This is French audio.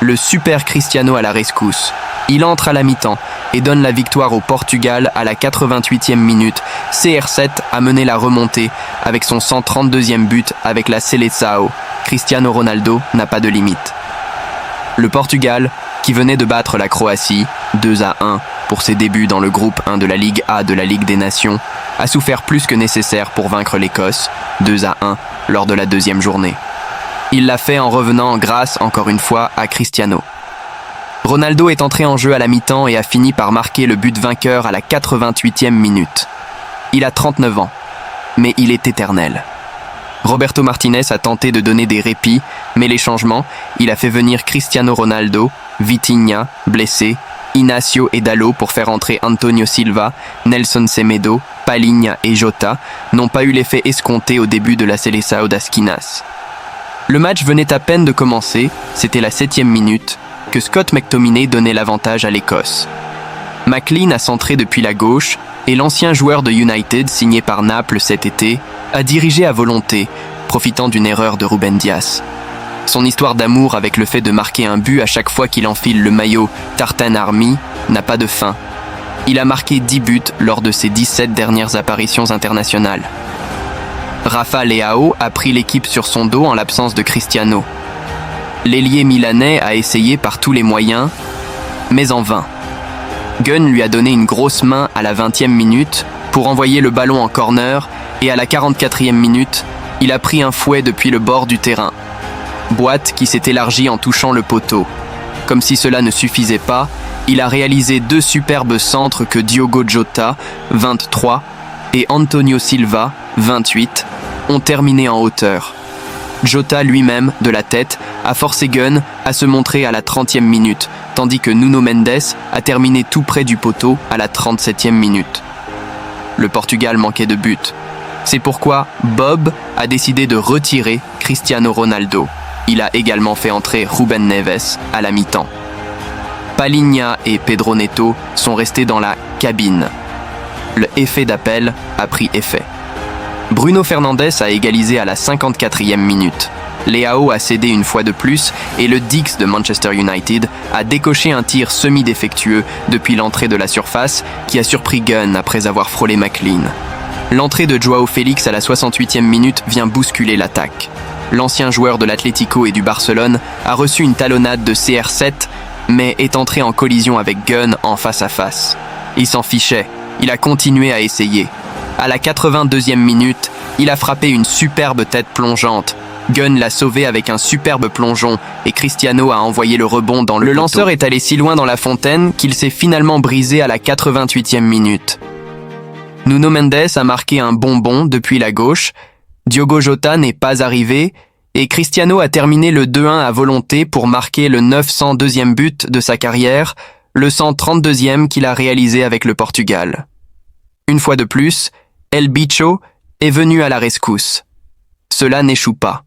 Le super Cristiano à la rescousse. Il entre à la mi-temps et donne la victoire au Portugal à la 88e minute. CR7 a mené la remontée avec son 132e but avec la Seleção. Cristiano Ronaldo n'a pas de limite. Le Portugal, qui venait de battre la Croatie 2-1 pour ses débuts dans le groupe 1 de la Ligue A de la Ligue des Nations, a souffert plus que nécessaire pour vaincre l'Écosse 2-1 lors de la deuxième journée. Il l'a fait en revenant grâce, encore une fois, à Cristiano. Ronaldo est entré en jeu à la mi-temps et a fini par marquer le but vainqueur à la 88e minute. Il a 39 ans, mais il est éternel. Roberto Martinez a tenté de donner des répits, mais les changements, il a fait venir Cristiano Ronaldo, Vitinha, blessé, Inácio et Dalot pour faire entrer Antonio Silva, Nelson Semedo, Palhinha et Jota, n'ont pas eu l'effet escompté au début de la Seleção das Quinas. Le match venait à peine de commencer, c'était la 7e minute, que Scott McTominay donnait l'avantage à l'Écosse. McLean a centré depuis la gauche et l'ancien joueur de United, signé par Naples cet été, a dirigé à volonté, profitant d'une erreur de Ruben Dias. Son histoire d'amour avec le fait de marquer un but à chaque fois qu'il enfile le maillot Tartan Army n'a pas de fin. Il a marqué 10 buts lors de ses 17 dernières apparitions internationales. Rafa Leao a pris l'équipe sur son dos en l'absence de Cristiano. L'ailier milanais a essayé par tous les moyens, mais en vain. Gunn lui a donné une grosse main à la 20e minute pour envoyer le ballon en corner et à la 44e minute, il a pris un fouet depuis le bord du terrain. Boîte qui s'est élargie en touchant le poteau. Comme si cela ne suffisait pas, il a réalisé 2 superbes centres que Diogo Jota, 23, et Antonio Silva, 28, ont terminé en hauteur. Jota lui-même, de la tête, a forcé Gunn à se montrer à la 30e minute, tandis que Nuno Mendes a terminé tout près du poteau à la 37e minute. Le Portugal manquait de but. C'est pourquoi Bob a décidé de retirer Cristiano Ronaldo. Il a également fait entrer Ruben Neves à la mi-temps. Palhinha et Pedro Neto sont restés dans la cabine. Le effet d'appel a pris effet. Bruno Fernandes a égalisé à la 54e minute. Leao a cédé une fois de plus et le Dix de Manchester United a décoché un tir semi-défectueux depuis l'entrée de la surface qui a surpris Gunn après avoir frôlé McLean. L'entrée de Joao Félix à la 68e minute vient bousculer l'attaque. L'ancien joueur de l'Atlético et du Barcelone a reçu une talonnade de CR7 mais est entré en collision avec Gunn en face à face. Il s'en fichait, il a continué à essayer. À la 82e minute, il a frappé une superbe tête plongeante. Gunn l'a sauvé avec un superbe plongeon et Cristiano a envoyé le rebond dans le poteau. Lanceur est allé si loin dans la fontaine qu'il s'est finalement brisé à la 88e minute. Nuno Mendes a marqué un bonbon depuis la gauche, Diogo Jota n'est pas arrivé et Cristiano a terminé le 2-1 à volonté pour marquer le 902e but de sa carrière, le 132e qu'il a réalisé avec le Portugal. Une fois de plus, El Bicho est venu à la rescousse. Cela n'échoue pas.